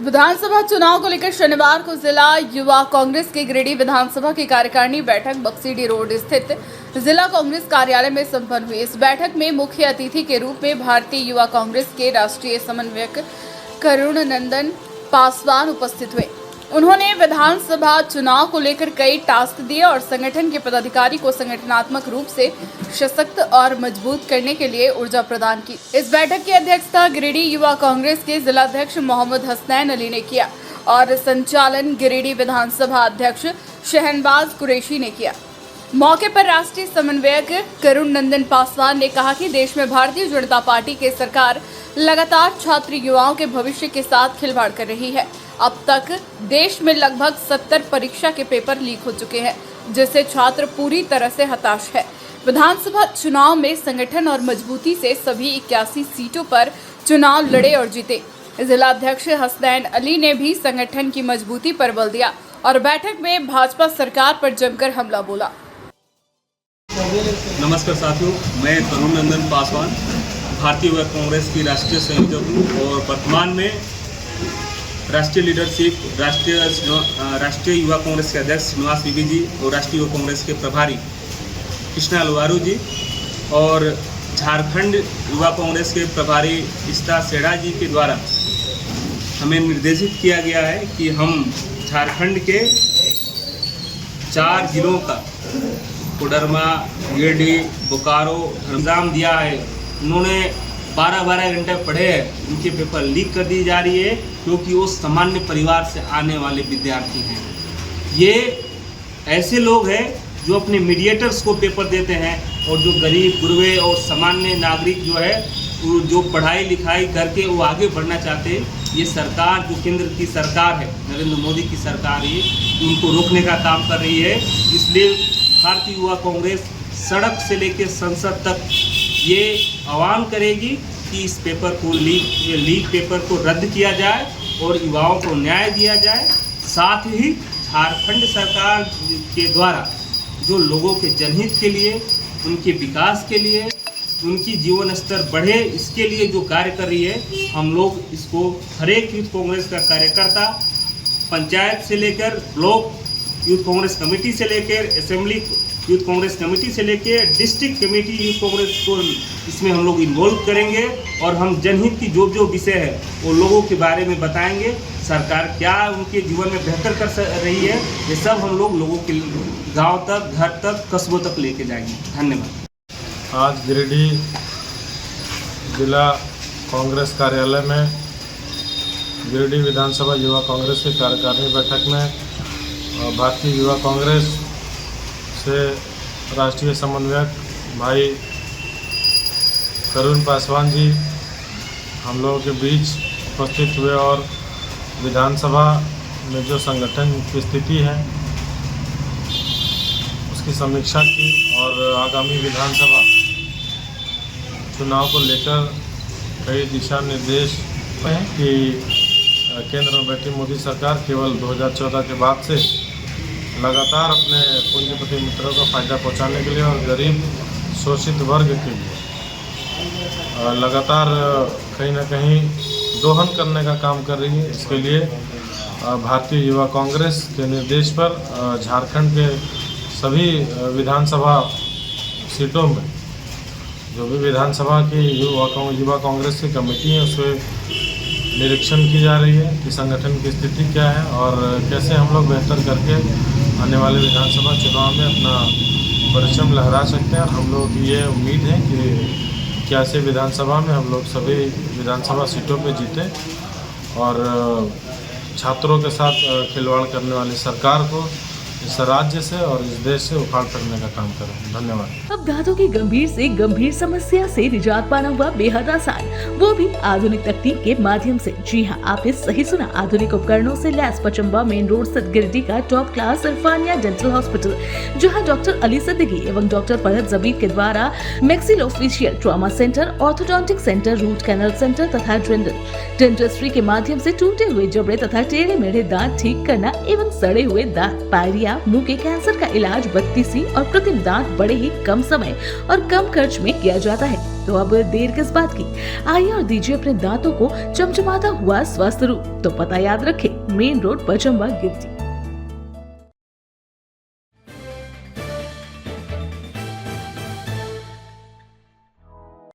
विधानसभा चुनाव को लेकर शनिवार को जिला युवा कांग्रेस की गिरिडीह विधानसभा की कार्यकारिणी बैठक बक्सीडी रोड स्थित जिला कांग्रेस कार्यालय में संपन्न हुई। इस बैठक में मुख्य अतिथि के रूप में भारतीय युवा कांग्रेस के राष्ट्रीय समन्वयक करुण नंदन पासवान उपस्थित हुए। उन्होंने विधानसभा चुनाव को लेकर कई टास्क दिए और संगठन के पदाधिकारी को संगठनात्मक रूप से सशक्त और मजबूत करने के लिए ऊर्जा प्रदान की। इस बैठक की अध्यक्षता गिरिडीह युवा कांग्रेस के जिलाध्यक्ष मोहम्मद हसनैन अली ने किया और संचालन गिरिडीह विधानसभा अध्यक्ष शहनवाज कुरैशी ने किया। मौके पर राष्ट्रीय समन्वयक करुण नंदन पासवान ने कहा कि देश में भारतीय जनता पार्टी की सरकार लगातार छात्र युवाओं के भविष्य के साथ खिलवाड़ कर रही है। अब तक देश में लगभग 70 परीक्षा के पेपर लीक हो चुके हैं, जिससे छात्र पूरी तरह से हताश है। विधानसभा चुनाव में संगठन और मजबूती से सभी 81 सीटों पर चुनाव लड़े और जीते। जिलाध्यक्ष हसनैन अली ने भी संगठन की मजबूती पर बल दिया और बैठक में भाजपा सरकार पर जमकर हमला बोला। नमस्कार साथियों, मैं करुण नंदन पासवान भारतीय युवा कांग्रेस की राष्ट्रीय संयोजक हूँ और वर्तमान में राष्ट्रीय लीडरशिप राष्ट्रीय युवा कांग्रेस के अध्यक्ष श्रीनिवास बीबी जी और राष्ट्रीय युवा कांग्रेस के प्रभारी कृष्णा अलवारू जी और झारखंड युवा कांग्रेस के प्रभारी इस्ता सेड़ा जी के द्वारा हमें निर्देशित किया गया है कि हम झारखंड के 4 जिलों का कोडरमा, गिरिडीह, बोकारो एग्जाम दिया है। उन्होंने 12-12 घंटे पढ़े हैं, उनके पेपर लीक कर दी जा रही है क्योंकि वो सामान्य परिवार से आने वाले विद्यार्थी हैं। ये ऐसे लोग हैं जो अपने मीडिएटर्स को पेपर देते हैं और जो गरीब गुरबे और सामान्य नागरिक जो है जो पढ़ाई लिखाई करके वो आगे बढ़ना चाहते हैं, ये सरकार जो केंद्र की सरकार है, नरेंद्र मोदी की सरकार है, उनको रोकने का काम कर रही है। इसलिए भारतीय युवा कांग्रेस सड़क से लेकर संसद तक ये आह्वान करेगी कि इस पेपर को लीक पेपर को रद्द किया जाए और युवाओं को न्याय दिया जाए। साथ ही झारखंड सरकार के द्वारा जो लोगों के जनहित के लिए, उनके विकास के लिए, उनकी जीवन स्तर बढ़े, इसके लिए जो कार्य कर रही है, हम लोग इसको हर एक यूथ कांग्रेस का कार्यकर्ता पंचायत से लेकर ब्लॉक यूथ कांग्रेस कमेटी से लेकर असेंबली यूथ कांग्रेस कमेटी से लेकर डिस्ट्रिक्ट कमेटी यूथ कांग्रेस को इसमें हम लोग इन्वॉल्व करेंगे और हम जनहित की जो विषय है वो लोगों के बारे में बताएंगे। सरकार क्या उनके जीवन में बेहतर कर रही है, ये सब हम लोगों के गांव तक, घर तक, कस्बों तक लेके जाएंगे। धन्यवाद। आज गिरिडीह जिला कांग्रेस कार्यालय में गिरिडीह विधानसभा युवा कांग्रेस की कार्यकारिणी बैठक में भारतीय युवा कांग्रेस से राष्ट्रीय समन्वयक भाई करुण पासवान जी हम लोगों के बीच उपस्थित हुए और विधानसभा में जो संगठन की स्थिति है उसकी समीक्षा की और आगामी विधानसभा चुनाव को लेकर कई दिशा निर्देश हैं कि केंद्र में बैठी मोदी सरकार केवल 2014 के बाद से लगातार अपने पूंजीपति मित्रों को फायदा पहुंचाने के लिए और गरीब शोषित वर्ग के लिए लगातार कहीं ना कहीं दोहन करने का काम कर रही है। इसके लिए भारतीय युवा कांग्रेस के निर्देश पर झारखंड के सभी विधानसभा सीटों में जो भी विधानसभा की युवा कांग्रेस की कमेटी है उसमें निरीक्षण की जा रही है कि संगठन की स्थिति क्या है और कैसे हम लोग बेहतर करके आने वाले विधानसभा चुनाव में अपना परचम लहरा सकते हैं। और हम लोग की ये उम्मीद है कि 81 विधानसभा में हम लोग सभी विधानसभा सीटों पे जीते और छात्रों के साथ खिलवाड़ करने वाली सरकार को इस राज्य से और इस देश से उखाड़ फेंकने का काम करें। धन्यवाद। अब दांतों की गंभीर से गंभीर समस्या से निजात पाना हुआ बेहद आसान, वो भी आधुनिक तकनीक के माध्यम से। जी हाँ, आपने सही सुना, आधुनिक उपकरणों से लैस पचम्बा मेन रोड स्थित गिरिडीह का top class Irfania dental hospital, जहाँ डॉक्टर अली सिद्दीकी एवं डॉक्टर फरहद जबीर के द्वारा maxillofacial trauma centre, orthodontic centre, root canal centre तथा डेंटिस्ट्री के माध्यम से टूटे हुए जबड़े तथा टेढ़े मेढ़े दांत ठीक करना एवं सड़े हुए दांत, पायरिया दवाइयाँ, मुंह के कैंसर का इलाज 32 और कृत्रिम दांत बड़े ही कम समय और कम खर्च में किया जाता है। तो अब देर किस बात की, आइए और दीजिए अपने दांतों को चमचमाता हुआ स्वस्थ रूप। तो पता याद रखें, मेन रोड पचम्बा गिरडी।